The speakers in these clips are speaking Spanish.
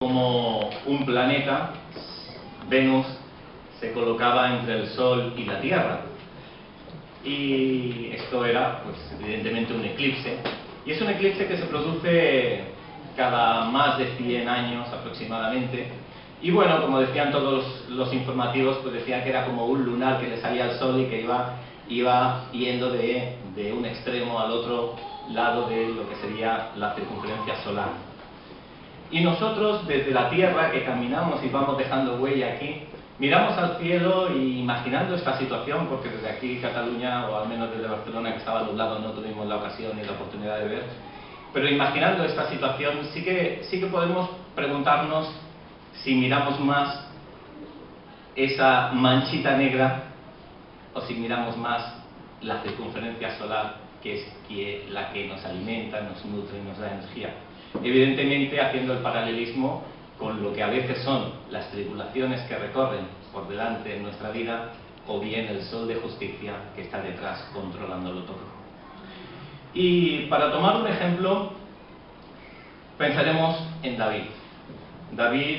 como un planeta, Venus, se colocaba entre el Sol y la Tierra. Y esto era, pues, evidentemente un eclipse. Y es un eclipse que se produce cada más de 100 años aproximadamente. Y bueno, como decían todos los informativos, pues decían que era como un lunar que le salía al Sol y que iba yendo de un extremo al otro lado de lo que sería la circunferencia solar. Y nosotros, desde la Tierra, que caminamos y vamos dejando huella aquí, miramos al cielo y imaginando esta situación, porque desde aquí, Cataluña, o al menos desde Barcelona, que estaba nublado, no tuvimos la ocasión ni la oportunidad de ver, pero imaginando esta situación, sí que podemos preguntarnos si miramos más esa manchita negra o si miramos más la circunferencia solar, que es la que nos alimenta, nos nutre y nos da energía. Evidentemente, haciendo el paralelismo con lo que a veces son las tribulaciones que recorren por delante en nuestra vida, o bien el sol de justicia que está detrás controlándolo todo. Y para tomar un ejemplo, pensaremos en David. David,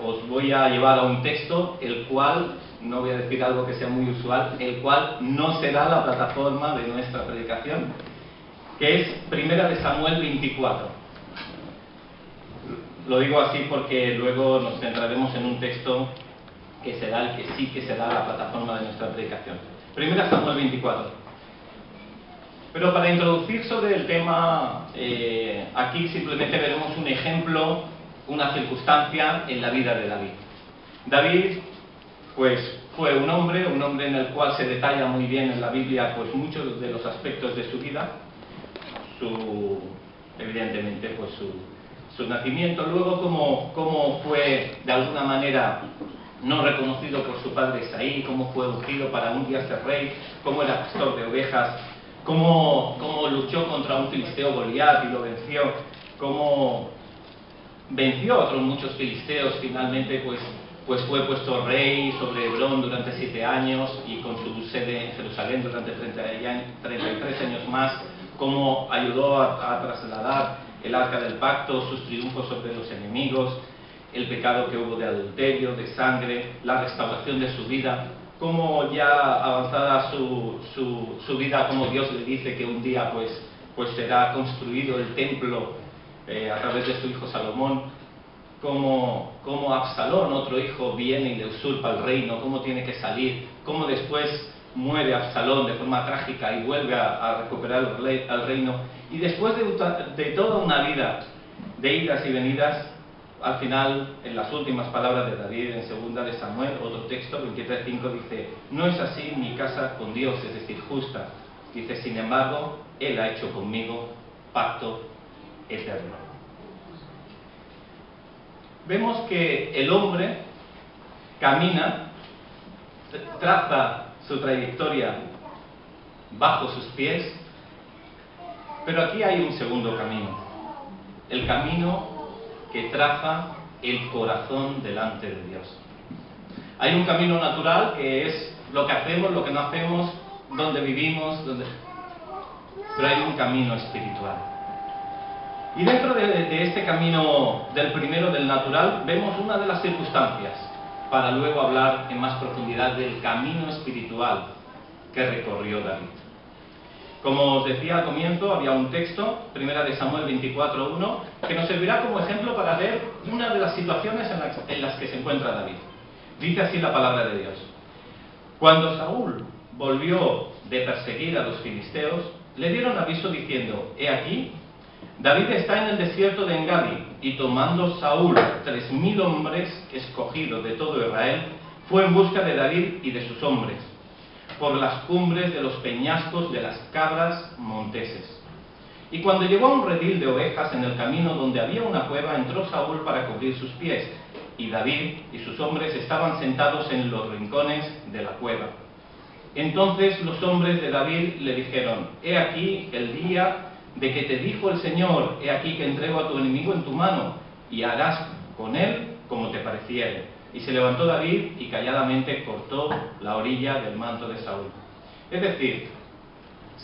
os voy a llevar a un texto, el cual, no voy a decir algo que sea muy usual, el cual no será la plataforma de nuestra predicación, que es 1 Samuel 24. Lo digo así porque luego nos centraremos en un texto que será el que sí que será la plataforma de nuestra predicación. 1 Samuel 24. Pero para introducir sobre el tema, aquí simplemente veremos un ejemplo, una circunstancia en la vida de David. David, pues, fue un hombre en el cual se detalla muy bien en la Biblia, pues, muchos de los aspectos de su vida, evidentemente, pues, su nacimiento, luego cómo fue de alguna manera no reconocido por su padre Isaí, cómo fue ungido para un día ser rey, cómo era pastor de ovejas, cómo luchó contra un filisteo Goliat y lo venció, cómo venció a otros muchos filisteos, finalmente pues fue puesto rey sobre Hebrón durante 7 años y con su sede en Jerusalén durante 33 años más, cómo ayudó a trasladar el arca del pacto, sus triunfos sobre los enemigos, el pecado que hubo de adulterio, de sangre, la restauración de su vida, cómo ya avanzada su vida, como Dios le dice que un día pues será construido el templo a través de su hijo Salomón, cómo Absalón, otro hijo, viene y le usurpa el reino, cómo tiene que salir, cómo después muere Absalón de forma trágica y vuelve a recuperar el reino, y después de toda una vida de idas y venidas, al final, en las últimas palabras de David, en 2 de Samuel, otro texto, 23:5, dice: no es así mi casa con Dios, es decir, justa. Dice: sin embargo, Él ha hecho conmigo pacto eterno. Vemos que el hombre camina, traza su trayectoria bajo sus pies, pero aquí hay un segundo camino, el camino que traza el corazón delante de Dios. Hay un camino natural que es lo que hacemos, lo que no hacemos, donde vivimos, pero hay un camino espiritual. Y dentro de este camino del primero, del natural, vemos una de las circunstancias, para luego hablar en más profundidad del camino espiritual que recorrió David. Como os decía al comienzo, había un texto, 1 Samuel 24:1, que nos servirá como ejemplo para ver una de las situaciones en las que se encuentra David. Dice así la palabra de Dios: cuando Saúl volvió de perseguir a los filisteos, le dieron aviso diciendo: he aquí, David está en el desierto de Engadi. Y tomando Saúl 3000 hombres escogidos de todo Israel, fue en busca de David y de sus hombres, por las cumbres de los peñascos de las cabras monteses. Y cuando llegó a un redil de ovejas en el camino donde había una cueva, entró Saúl para cubrir sus pies, y David y sus hombres estaban sentados en los rincones de la cueva. Entonces los hombres de David le dijeron: he aquí el día de que te dijo el Señor: he aquí que entrego a tu enemigo en tu mano, y harás con él como te pareciere. Y se levantó David y calladamente cortó la orilla del manto de Saúl. Es decir,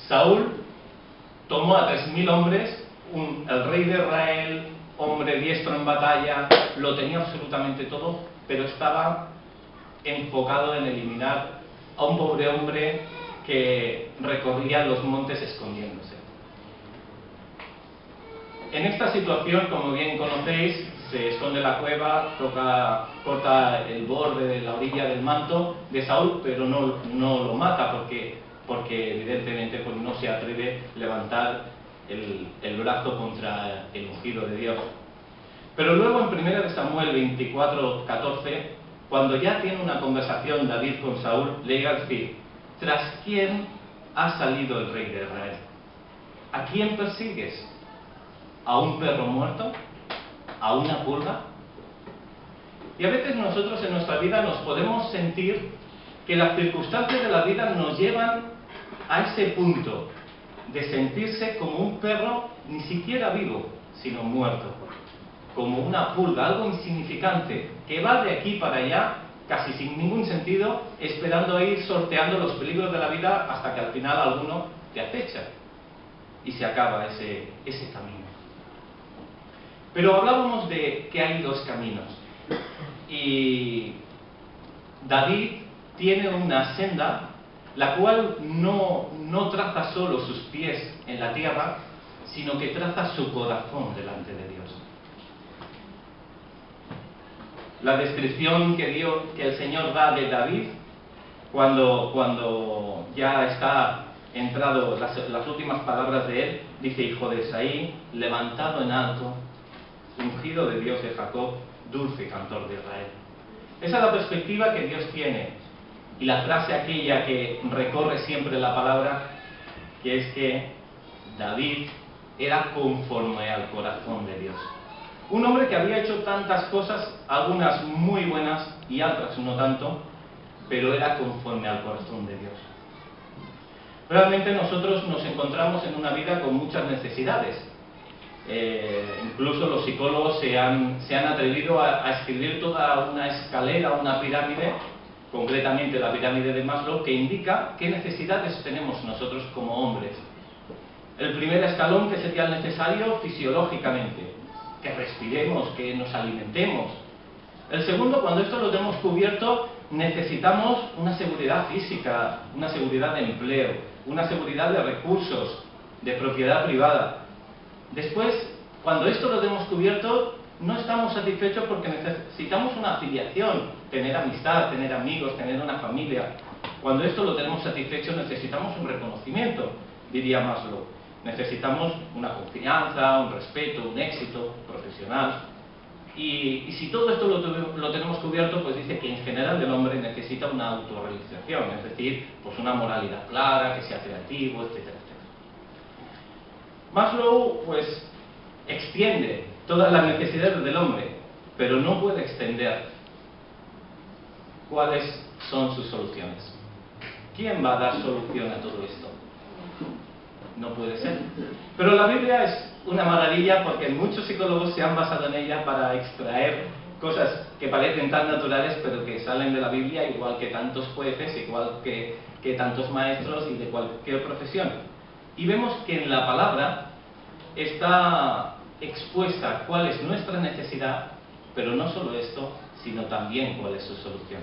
Saúl tomó a 3000 hombres, el rey de Israel, hombre diestro en batalla, lo tenía absolutamente todo, pero estaba enfocado en eliminar a un pobre hombre que recorría los montes escondiéndose. En esta situación, como bien conocéis, se esconde en la cueva, corta el borde de la orilla del manto de Saúl, pero no lo mata porque evidentemente pues, no se atreve a levantar el brazo contra el ungido de Dios. Pero luego en 1 Samuel 24:14, cuando ya tiene una conversación David con Saúl, le llega a decir: ¿tras quién ha salido el rey de Israel? ¿A quién persigues? ¿A un perro muerto? ¿A una pulga? Y a veces nosotros en nuestra vida nos podemos sentir que las circunstancias de la vida nos llevan a ese punto de sentirse como un perro ni siquiera vivo, sino muerto, como una pulga, algo insignificante, que va de aquí para allá, casi sin ningún sentido, esperando a ir sorteando los peligros de la vida hasta que al final alguno te acecha y se acaba ese camino. Pero hablábamos de que hay dos caminos y David tiene una senda la cual no traza solo sus pies en la tierra, sino que traza su corazón delante de Dios. La descripción que el Señor da de David cuando ya está entrado las últimas palabras de él, dice: hijo de Isaí, levantado en alto, ungido de Dios de Jacob, dulce cantor de Israel. Esa es la perspectiva que Dios tiene. Y la frase aquella que recorre siempre la palabra, que es que David era conforme al corazón de Dios. Un hombre que había hecho tantas cosas, algunas muy buenas y otras no tanto, pero era conforme al corazón de Dios. Realmente nosotros nos encontramos en una vida con muchas necesidades. Incluso los psicólogos se han atrevido a escribir toda una escalera, una pirámide, concretamente la pirámide de Maslow, que indica qué necesidades tenemos nosotros como hombres. El primer escalón, que sería el necesario fisiológicamente, que respiremos, que nos alimentemos. El segundo, cuando esto lo tenemos cubierto, necesitamos una seguridad física, una seguridad de empleo, una seguridad de recursos, de propiedad privada. Después, cuando esto lo tenemos cubierto, no estamos satisfechos porque necesitamos una afiliación, tener amistad, tener amigos, tener una familia. Cuando esto lo tenemos satisfecho, necesitamos un reconocimiento, diría Maslow. Necesitamos una confianza, un respeto, un éxito profesional. Y si todo esto lo tenemos cubierto, pues dice que en general el hombre necesita una autorrealización, es decir, pues una moralidad clara, que sea creativo, etcétera, etcétera. Maslow, pues, extiende todas las necesidades del hombre, pero no puede extender cuáles son sus soluciones. ¿Quién va a dar solución a todo esto? No puede ser. Pero la Biblia es una maravilla porque muchos psicólogos se han basado en ella para extraer cosas que parecen tan naturales pero que salen de la Biblia, igual que tantos jueces, igual que tantos maestros y de cualquier profesión. Y vemos que en la palabra está expuesta cuál es nuestra necesidad, pero no solo esto, sino también cuál es su solución.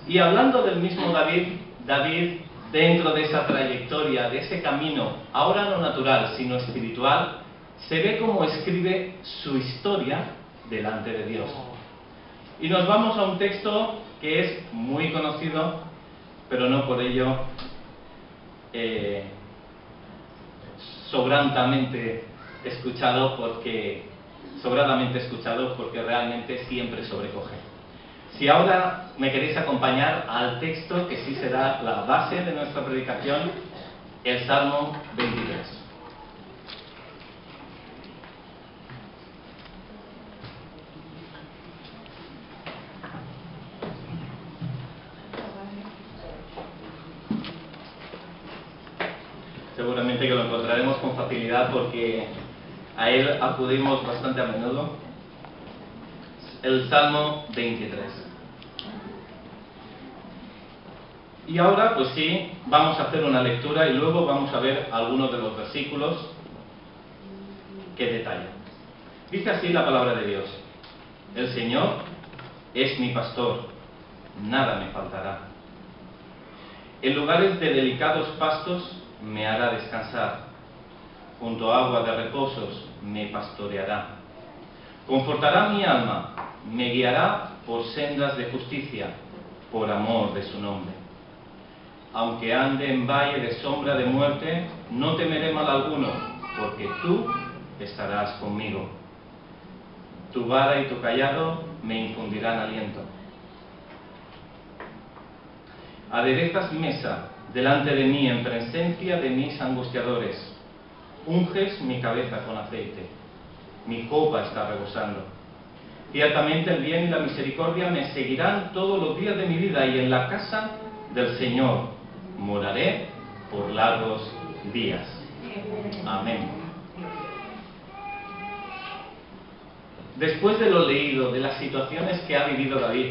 Y hablando del mismo David, dentro de esa trayectoria, de ese camino, ahora no natural, sino espiritual, se ve cómo escribe su historia delante de Dios. Y nos vamos a un texto que es muy conocido, pero no por ello sobradamente escuchado porque realmente siempre sobrecoge. Si ahora me queréis acompañar al texto que sí será la base de nuestra predicación, el Salmo 23. Seguramente que lo encontraremos con facilidad porque a él acudimos bastante a menudo. El Salmo 23. Y ahora, pues sí, vamos a hacer una lectura y luego vamos a ver algunos de los versículos que detallan. Dice así la palabra de Dios: el Señor es mi pastor, nada me faltará. En lugares de delicados pastos me hará descansar, junto a agua de reposos me pastoreará. Confortará mi alma, me guiará por sendas de justicia, por amor de su nombre. Aunque ande en valle de sombra de muerte, no temeré mal alguno, porque tú estarás conmigo. Tu vara y tu cayado me infundirán aliento. Aderezas mesa delante de mí en presencia de mis angustiadores. Unges mi cabeza con aceite. Mi copa está rebosando. Ciertamente el bien y la misericordia me seguirán todos los días de mi vida, y en la casa del Señor moraré por largos días. Amén. Después de lo leído, de las situaciones que ha vivido David,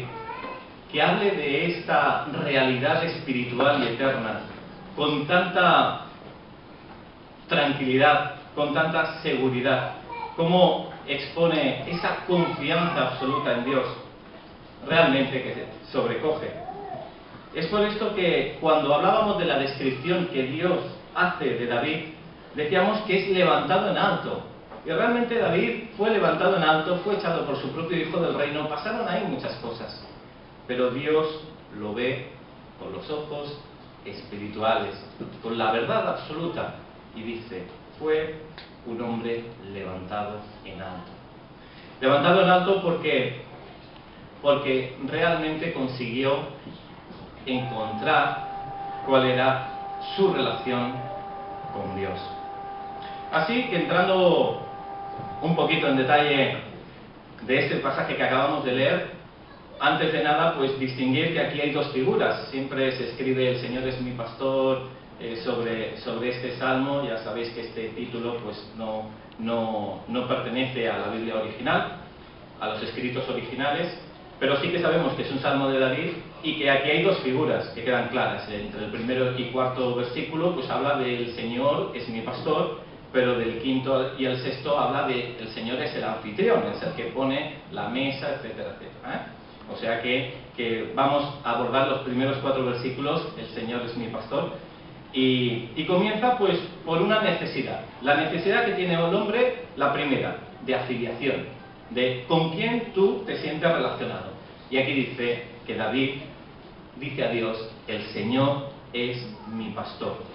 que hable de esta realidad espiritual y eterna, con tanta tranquilidad, con tanta seguridad, cómo expone esa confianza absoluta en Dios, realmente que sobrecoge. Es por esto que cuando hablábamos de la descripción que Dios hace de David, decíamos que es levantado en alto. Y realmente David fue levantado en alto, fue echado por su propio hijo del reino, pasaron ahí muchas cosas. Pero Dios lo ve con los ojos espirituales, con la verdad absoluta, y dice: fue un hombre levantado en alto. Levantado en alto porque realmente consiguió encontrar cuál era su relación con Dios. Así que, entrando un poquito en detalle de este pasaje que acabamos de leer, antes de nada, pues distinguir que aquí hay dos figuras. Siempre se escribe "el Señor es mi pastor" sobre este salmo. Ya sabéis que este título pues no pertenece a la Biblia original, a los escritos originales, pero sí que sabemos que es un salmo de David, y que aquí hay dos figuras que quedan claras. Entre el primero y cuarto versículo pues habla del "Señor es mi pastor", pero del quinto y el sexto habla de "el Señor es el anfitrión", es el que pone la mesa, etcétera, etcétera, O sea que vamos a abordar los primeros 4 versículos, "el Señor es mi pastor", y comienza pues por una necesidad. La necesidad que tiene el hombre, la primera, de afiliación, de con quién tú te sientes relacionado. Y aquí dice que David dice a Dios: "el Señor es mi pastor".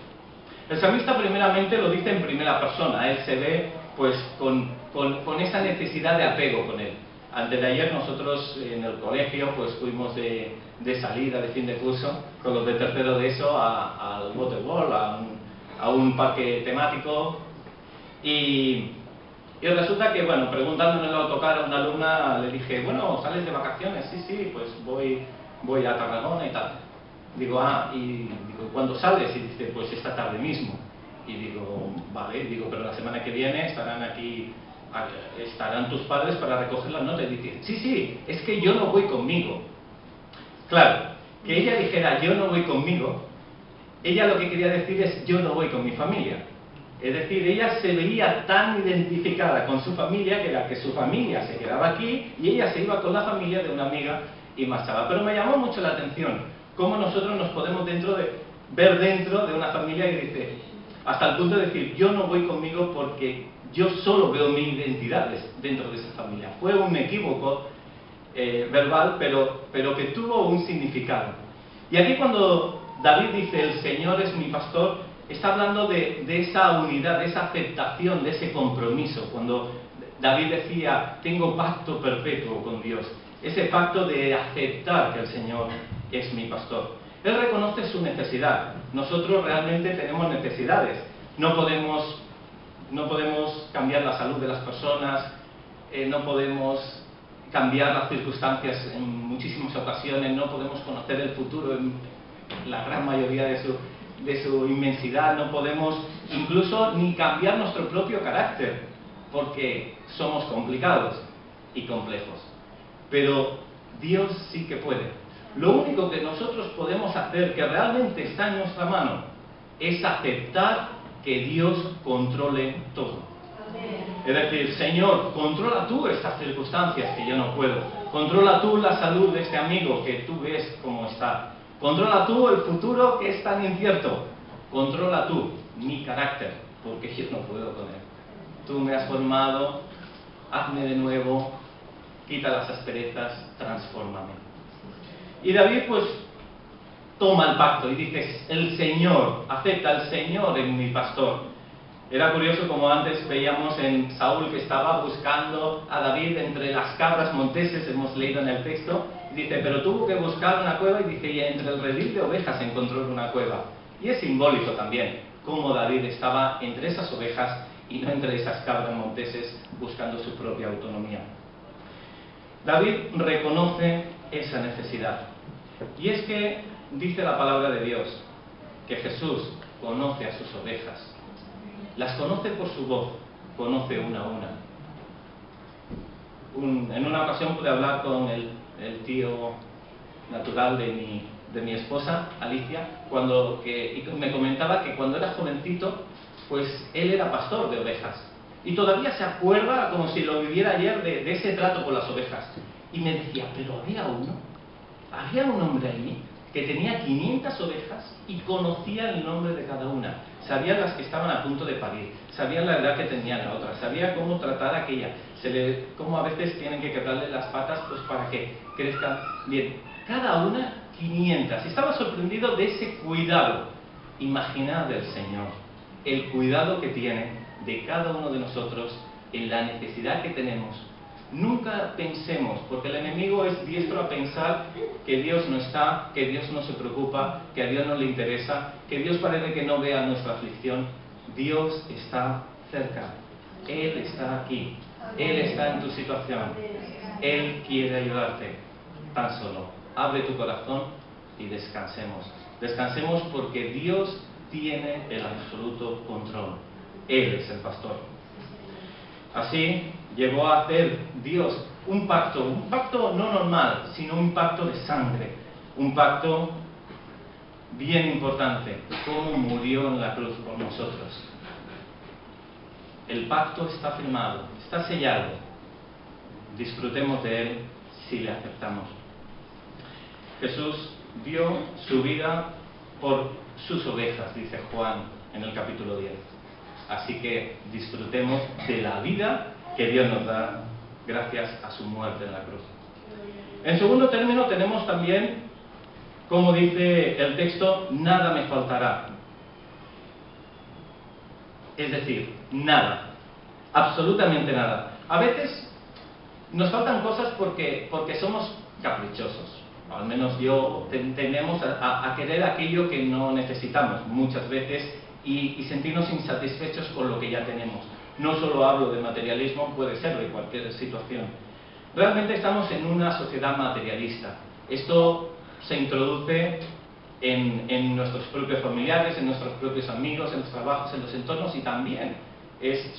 El salmista primeramente lo dice en primera persona. Él se ve pues con esa necesidad de apego con él. Antes de ayer nosotros en el colegio pues fuimos de salida, de fin de curso, con los de tercero de ESO al Waterworld, a un parque temático, y resulta que, bueno, preguntándome en el autocar a una alumna, le dije: "Bueno, ¿sales de vacaciones?". "Sí, pues voy a Tarragona y tal". Digo: y digo: "¿Cuándo sales?". Y dice: "Pues esta tarde mismo". Y digo: "Vale", digo, "pero la semana que viene estarán tus padres para recoger las notas". Y dice: sí, es que yo no voy conmigo". Claro, que ella dijera "yo no voy conmigo", ella lo que quería decir es "yo no voy con mi familia". Es decir, ella se veía tan identificada con su familia, que era que su familia se quedaba aquí y ella se iba con la familia de una amiga y marchaba. Pero me llamó mucho la atención cómo nosotros nos podemos ver dentro de una familia, y dice, hasta el punto de decir "yo no voy conmigo porque yo solo veo mi identidad dentro de esa familia". Fue un equívoco verbal, pero que tuvo un significado. Y aquí, cuando David dice "el Señor es mi pastor", está hablando de esa unidad, de esa aceptación, de ese compromiso. Cuando David decía "tengo pacto perpetuo con Dios", ese pacto de aceptar que el Señor es mi pastor. Él reconoce su necesidad. Nosotros realmente tenemos necesidades. No podemos cambiar la salud de las personas, no podemos cambiar las circunstancias en muchísimas ocasiones, no podemos conocer el futuro en la gran mayoría de su inmensidad, no podemos incluso ni cambiar nuestro propio carácter, porque somos complicados y complejos. Pero Dios sí que puede. Lo único que nosotros podemos hacer, que realmente está en nuestra mano, es aceptar que Dios controle todo. Es decir, Señor, controla tú estas circunstancias que yo no puedo. Controla tú la salud de este amigo que tú ves cómo está. Controla tú el futuro que es tan incierto. Controla tú mi carácter, porque yo no puedo con él. Tú me has formado, hazme de nuevo, quita las asperezas, transfórmame. Y David pues toma el pacto y dice, el Señor, acepta al Señor en mi pastor. Era curioso como antes veíamos en Saúl que estaba buscando a David entre las cabras monteses, hemos leído en el texto, dice, pero tuvo que buscar una cueva y dice, y entre el redil de ovejas encontró una cueva. Y es simbólico también, cómo David estaba entre esas ovejas y no entre esas cabras monteses buscando su propia autonomía. David reconoce esa necesidad. Y es que dice la palabra de Dios que Jesús conoce a sus ovejas. Las conoce por su voz, conoce una a una. En una ocasión pude hablar con el tío natural de mi esposa, Alicia, y me comentaba que cuando era jovencito, pues él era pastor de ovejas. Y todavía se acuerda, como si lo viviera ayer, de ese trato con las ovejas. Y me decía, pero había un hombre allí que tenía 500 ovejas y conocía el nombre de cada una. Sabía las que estaban a punto de parir, sabía la edad que tenía la otra, sabía cómo tratar a aquella, cómo a veces tienen que quebrarle las patas pues para que crezcan bien. Cada una 500. Estaba sorprendido de ese cuidado. Imaginad del Señor, el cuidado que tiene de cada uno de nosotros en la necesidad que tenemos. Nunca pensemos, porque el enemigo es diestro a pensar que Dios no está, que Dios no se preocupa, que a Dios no le interesa, que Dios parece que no vea nuestra aflicción. Dios está cerca, Él está aquí, Él está en tu situación, Él quiere ayudarte. Tan solo abre tu corazón y descansemos. Descansemos porque Dios tiene el absoluto control. Él es el pastor. Así llegó a hacer Dios un pacto no normal, sino un pacto de sangre, un pacto bien importante, cómo murió en la cruz por nosotros. El pacto está firmado, está sellado. Disfrutemos de él si le aceptamos. Jesús dio su vida por sus ovejas, dice Juan en el capítulo 10. Así que disfrutemos de la vida que Dios nos da gracias a su muerte en la cruz. En segundo término tenemos también, como dice el texto, nada me faltará. Es decir, nada, absolutamente nada. A veces nos faltan cosas porque somos caprichosos. Al menos tendemos a querer aquello que no necesitamos muchas veces y sentirnos insatisfechos con lo que ya tenemos. No solo hablo de materialismo, puede ser de cualquier situación. Realmente estamos en una sociedad materialista. Esto se introduce en nuestros propios familiares, en nuestros propios amigos, en los trabajos, en los entornos, y también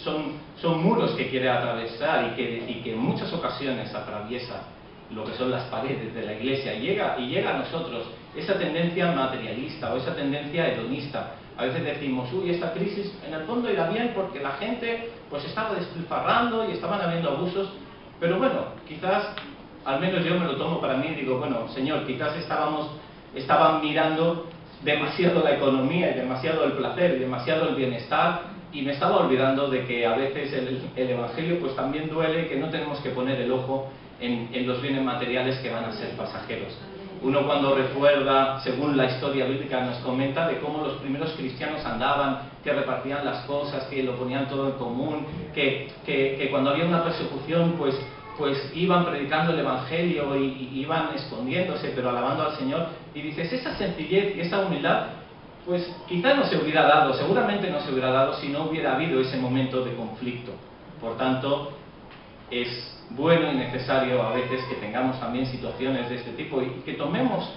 son muros que quiere atravesar y que en muchas ocasiones atraviesa lo que son las paredes de la iglesia y llega a nosotros esa tendencia materialista o esa tendencia hedonista. A veces decimos, uy, esta crisis en el fondo irá bien porque la gente pues estaba despilfarrando y estaban habiendo abusos, pero bueno, quizás, al menos yo me lo tomo para mí y digo, bueno, Señor, quizás estaban mirando demasiado la economía y demasiado el placer y demasiado el bienestar, y me estaba olvidando de que a veces el Evangelio pues también duele, que no tenemos que poner el ojo en los bienes materiales que van a ser pasajeros. Uno cuando recuerda, según la historia bíblica nos comenta, de cómo los primeros cristianos andaban, que repartían las cosas, que lo ponían todo en común, que cuando había una persecución pues iban predicando el Evangelio y iban escondiéndose, pero alabando al Señor. Y dices, esa sencillez y esa humildad, pues quizás no se hubiera dado, seguramente no se hubiera dado si no hubiera habido ese momento de conflicto. Por tanto, es bueno y necesario a veces que tengamos también situaciones de este tipo y que tomemos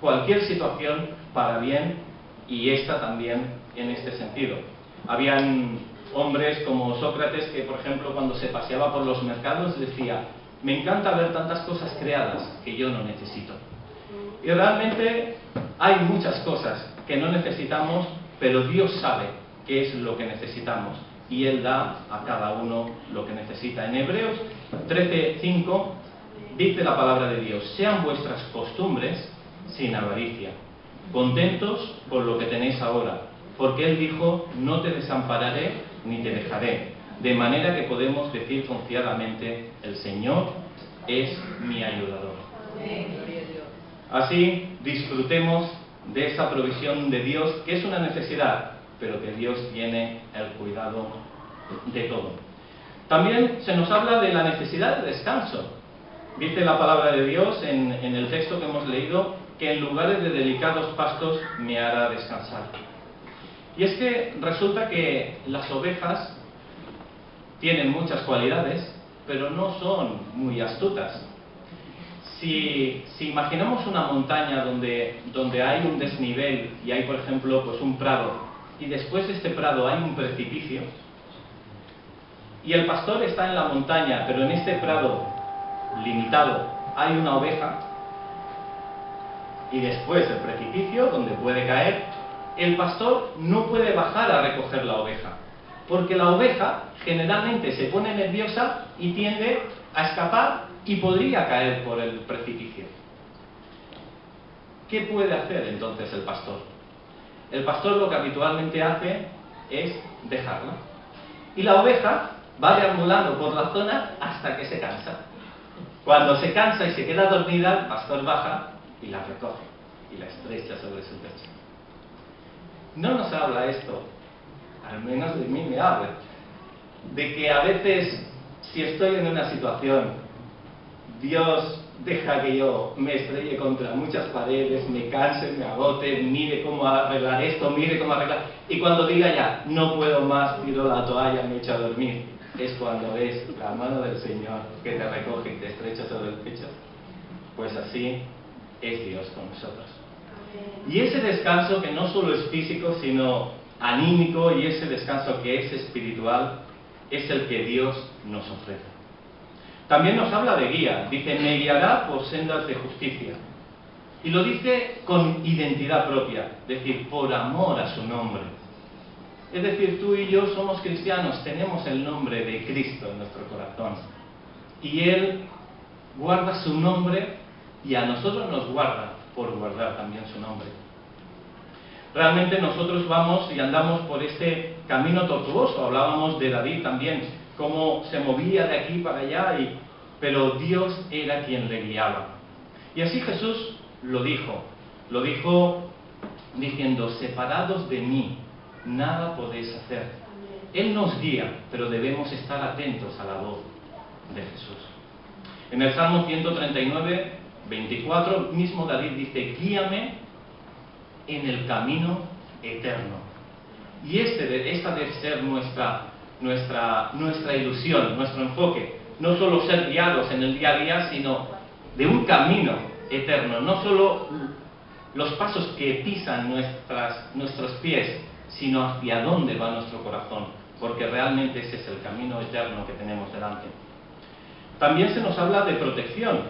cualquier situación para bien, y esta también en este sentido. Habían hombres como Sócrates que, por ejemplo, cuando se paseaba por los mercados decía, me encanta ver tantas cosas creadas que yo no necesito. Y realmente hay muchas cosas que no necesitamos, pero Dios sabe qué es lo que necesitamos. y Él da a cada uno lo que necesita. En Hebreos 13:5 dice la palabra de Dios: sean vuestras costumbres sin avaricia, contentos con lo que tenéis ahora, porque Él dijo: no te desampararé ni te dejaré, de manera que podemos decir confiadamente: el Señor es mi ayudador. Así disfrutemos de esa provisión de Dios, que es una necesidad, pero que Dios tiene el cuidado de todo. También se nos habla de la necesidad de descanso. Dice la palabra de Dios en el texto que hemos leído, que en lugares de delicados pastos me hará descansar. Y es que resulta que las ovejas tienen muchas cualidades, pero no son muy astutas. Si imaginamos una montaña donde hay un desnivel y hay, por ejemplo, pues un prado, y después de este prado hay un precipicio, y el pastor está en la montaña, pero en este prado limitado hay una oveja, y después el precipicio donde puede caer, el pastor no puede bajar a recoger la oveja, porque la oveja generalmente se pone nerviosa y tiende a escapar y podría caer por el precipicio. ¿Qué puede hacer entonces el pastor? El pastor lo que habitualmente hace es dejarla. Y la oveja va deambulando por la zona hasta que se cansa. Cuando se cansa y se queda dormida, el pastor baja y la recoge y la estrecha sobre su pecho. No nos habla esto, al menos de mí me habla, de que a veces, si estoy en una situación, Dios deja que yo me estrelle contra muchas paredes, me canse, me agote, mire cómo arreglar esto, mire cómo arreglar... Y cuando diga ya, no puedo más, tiro la toalla, me echo a dormir. Es cuando es la mano del Señor que te recoge y te estrecha sobre el pecho. Pues así es Dios con nosotros. Y ese descanso que no solo es físico, sino anímico, y ese descanso que es espiritual, es el que Dios nos ofrece. También nos habla de guía. Dice: me guiará por sendas de justicia. Y lo dice con identidad propia, es decir, por amor a su nombre. Es decir, tú y yo somos cristianos, tenemos el nombre de Cristo en nuestro corazón. Y Él guarda su nombre y a nosotros nos guarda por guardar también su nombre. Realmente nosotros vamos y andamos por este camino tortuoso. Hablábamos de David también, cómo se movía de aquí para allá, pero Dios era quien le guiaba. Y así Jesús lo dijo diciendo: separados de mí, nada podéis hacer. Él nos guía, pero debemos estar atentos a la voz de Jesús. En el Salmo 139, 24, mismo David dice: guíame en el camino eterno. Y esta debe ser nuestra ilusión, nuestro enfoque. No solo ser guiados en el día a día, sino de un camino eterno. No solo los pasos que pisan nuestros pies, sino hacia dónde va nuestro corazón, porque realmente ese es el camino eterno que tenemos delante. También se nos habla de protección.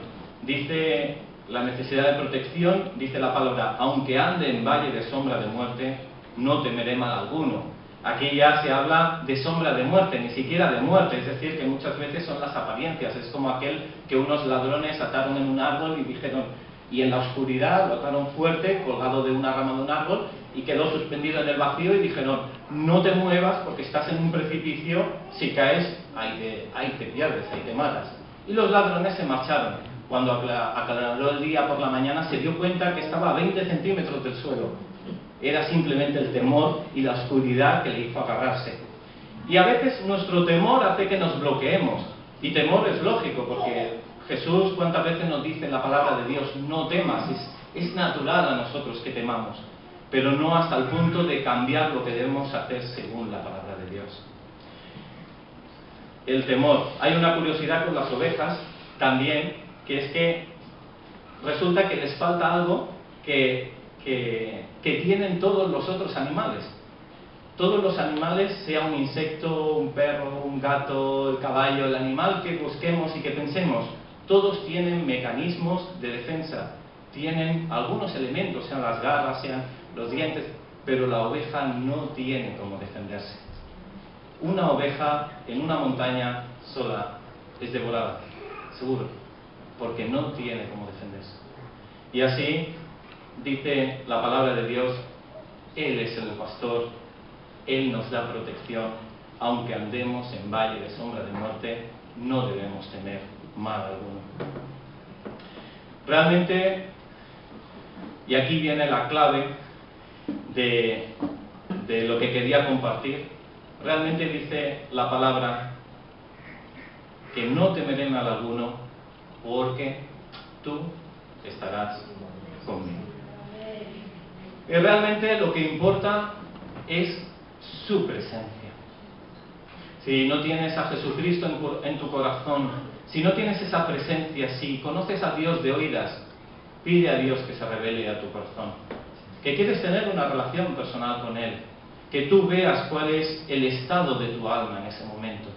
Dice la necesidad de protección, dice la palabra: aunque ande en valle de sombra de muerte, no temeré mal alguno. Aquí ya se habla de sombra de muerte, ni siquiera de muerte, es decir, que muchas veces son las apariencias. Es como aquel que unos ladrones ataron en un árbol y dijeron, y en la oscuridad lo ataron fuerte, colgado de una rama de un árbol, y quedó suspendido en el vacío, y dijeron: no te muevas porque estás en un precipicio, si caes, ahí te pierdes, ahí te matas. Y los ladrones se marcharon. Cuando aclaró el día por la mañana, se dio cuenta que estaba a 20 centímetros del suelo. Era simplemente el temor y la oscuridad que le hizo agarrarse. Y a veces nuestro temor hace que nos bloqueemos. Y temor es lógico, porque Jesús cuántas veces nos dice en la palabra de Dios: no temas. Es natural a nosotros que temamos, pero no hasta el punto de cambiar lo que debemos hacer según la palabra de Dios. El temor. Hay una curiosidad con las ovejas también, que es que resulta que les falta algo que tienen todos los otros animales. Todos los animales, sea un insecto, un perro, un gato, el caballo, el animal que busquemos y que pensemos, todos tienen mecanismos de defensa, tienen algunos elementos, sean las garras, sean los dientes, pero la oveja no tiene cómo defenderse. una oveja en una montaña sola es devorada, seguro, porque no tiene cómo defenderse. Y así dice la palabra de Dios, Él es el pastor, Él nos da protección, aunque andemos en valle de sombra de muerte, no debemos temer mal alguno. Realmente, y aquí viene la clave de lo que quería compartir, realmente dice la palabra que no temeré mal alguno porque tú estarás conmigo. Y realmente lo que importa es su presencia. Si no tienes a Jesucristo en tu corazón, si no tienes esa presencia, si conoces a Dios de oídas, pide a Dios que se revele a tu corazón. Que quieres tener una relación personal con Él. Que tú veas cuál es el estado de tu alma en ese momento.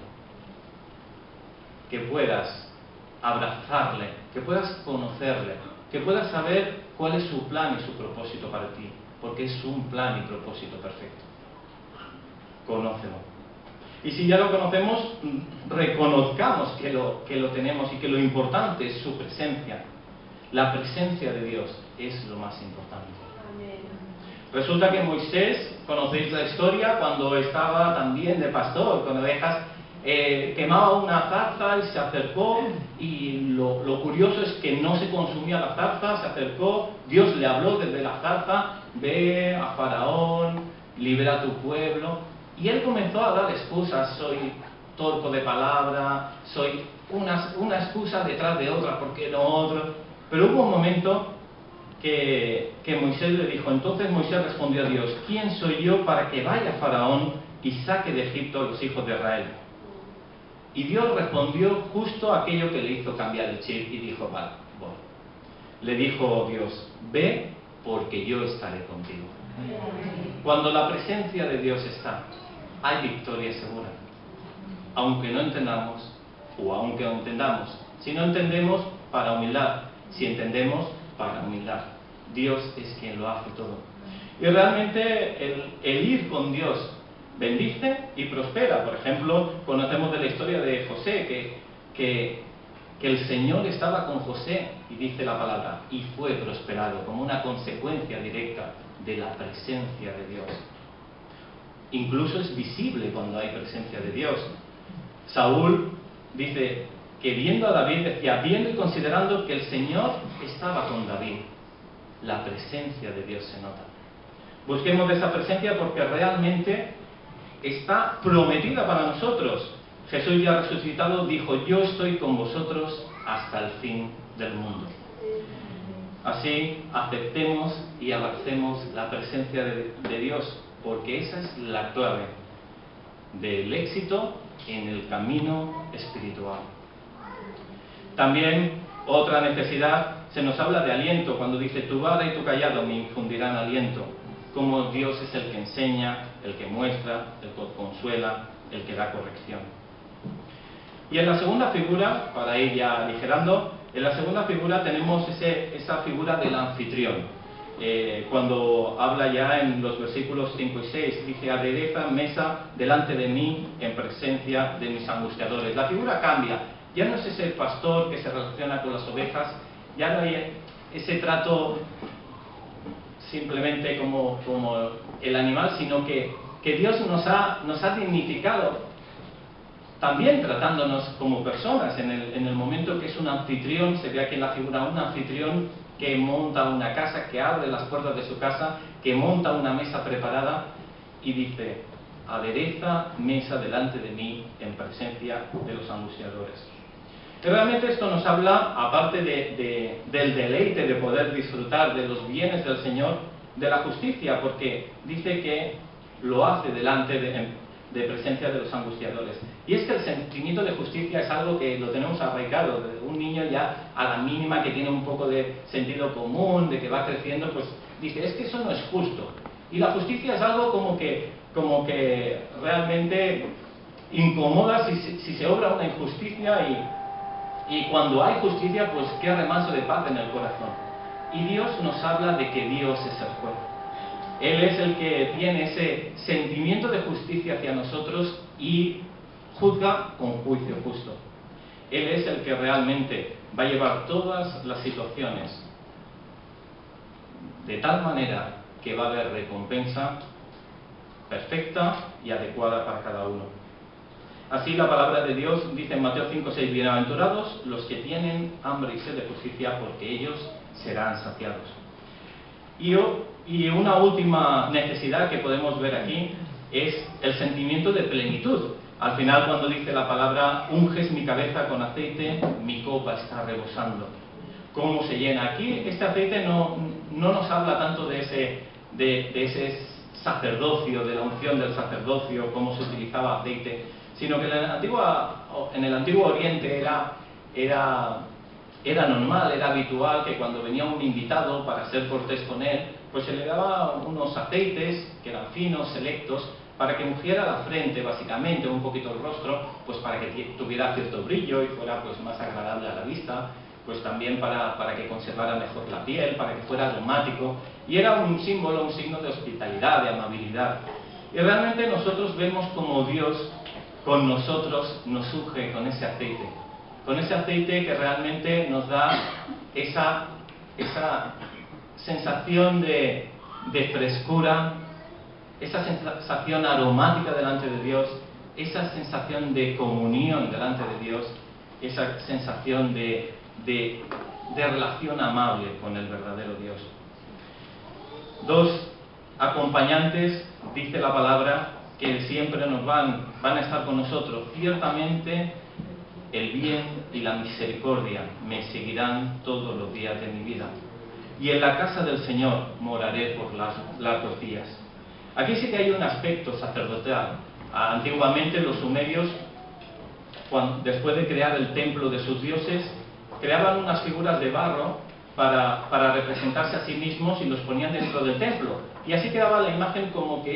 Que puedas abrazarle, que puedas conocerle, que puedas saber cuál es su plan y su propósito para ti. Porque es un plan y propósito perfecto. Conócelo. Y si ya lo conocemos, reconozcamos que lo tenemos y que lo importante es su presencia. La presencia de Dios es lo más importante. Amén. Resulta que Moisés, conocéis la historia, cuando estaba también de pastor, con ovejas, quemaba una zarza y se acercó, y lo curioso es que no se consumía la zarza, se acercó, Dios le habló desde la zarza, ve a Faraón, libera a tu pueblo. Y él comenzó a dar excusas, soy torpe de palabra, soy una excusa detrás de otra, ¿por qué no otro? Pero hubo un momento que Moisés le dijo, entonces Moisés respondió a Dios, ¿quién soy yo para que vaya Faraón y saque de Egipto a los hijos de Israel? Y Dios respondió justo aquello que le hizo cambiar el chip y dijo, vale, bueno. Le dijo Dios, ve porque yo estaré contigo. Cuando la presencia de Dios está, hay victoria segura. Aunque no entendamos, o aunque entendamos. Si no entendemos, para humildad. Si entendemos, para humildad. Dios es quien lo hace todo. Y realmente el ir con Dios bendice y prospera. Por ejemplo, conocemos de la historia de José, que el Señor estaba con José, y dice la palabra, y fue prosperado, como una consecuencia directa de la presencia de Dios. Incluso es visible cuando hay presencia de Dios. Saúl dice que viendo a David, decía, viendo y considerando que el Señor estaba con David, la presencia de Dios se nota. Busquemos de esa presencia porque realmente está prometida para nosotros. Jesús ya resucitado dijo, yo estoy con vosotros hasta el fin del mundo. Así aceptemos y abracemos la presencia de Dios, porque esa es la clave del éxito en el camino espiritual. También otra necesidad, se nos habla de aliento, cuando dice tu vara y tu callado me infundirán aliento, como Dios es el que enseña, el que muestra, el que consuela, el que da corrección. Y en la segunda figura, para ir ya aligerando, en la segunda figura tenemos esa figura del anfitrión. Cuando habla ya en los versículos 5 y 6, dice, adereza mesa delante de mí en presencia de mis angustiadores. La figura cambia, ya no es ese pastor que se relaciona con las ovejas, ya no hay ese trato simplemente como el animal, sino que Dios nos ha dignificado, también tratándonos como personas. En el momento que es un anfitrión, se ve aquí en la figura un anfitrión que monta una casa, que abre las puertas de su casa, que monta una mesa preparada y dice, adereza mesa delante de mí en presencia de los angustiadores. Y realmente esto nos habla, aparte del deleite de poder disfrutar de los bienes del Señor, de la justicia, porque dice que lo hace delante de presencia de los angustiadores. Y es que el sentimiento de justicia es algo que lo tenemos arraigado. Un niño ya a la mínima que tiene un poco de sentido común, de que va creciendo, pues dice, es que eso no es justo. Y la justicia es algo como que realmente incomoda si se obra una injusticia, y cuando hay justicia, pues qué remanso de paz en el corazón. Y Dios nos habla de que Dios es el juez. Él es el que tiene ese sentimiento de justicia hacia nosotros y juzga con juicio justo. Él es el que realmente va a llevar todas las situaciones de tal manera que va a haber recompensa perfecta y adecuada para cada uno. Así la palabra de Dios dice en Mateo 5:6: bienaventurados los que tienen hambre y sed de justicia, porque ellos serán saciados. Y una última necesidad que podemos ver aquí es el sentimiento de plenitud. Al final, cuando dice la palabra, unges mi cabeza con aceite, mi copa está rebosando. ¿Cómo se llena? Aquí este aceite no nos habla tanto de ese sacerdocio, de la unción del sacerdocio, cómo se utilizaba aceite, sino que en el antiguo Oriente era normal, era habitual que cuando venía un invitado, para ser cortés con él, pues se le daba unos aceites que eran finos, selectos, para que ungiera la frente, básicamente, un poquito el rostro, pues para que tuviera cierto brillo y fuera pues más agradable a la vista, pues también para que conservara mejor la piel, para que fuera aromático, y era un símbolo, un signo de hospitalidad, de amabilidad. Y realmente nosotros vemos como Dios con nosotros nos unge con ese aceite que realmente nos da esa sensación de frescura, esa sensación aromática delante de Dios, esa sensación de comunión delante de Dios, esa sensación de relación amable con el verdadero Dios. Dos acompañantes, dice la palabra, que siempre nos van a estar con nosotros. Ciertamente el bien y la misericordia me seguirán todos los días de mi vida, y en la casa del Señor moraré por largos días. Aquí sí que hay un aspecto sacerdotal. Antiguamente los sumerios, después de crear el templo de sus dioses, creaban unas figuras de barro para representarse a sí mismos y los ponían dentro del templo, y así quedaba la imagen como que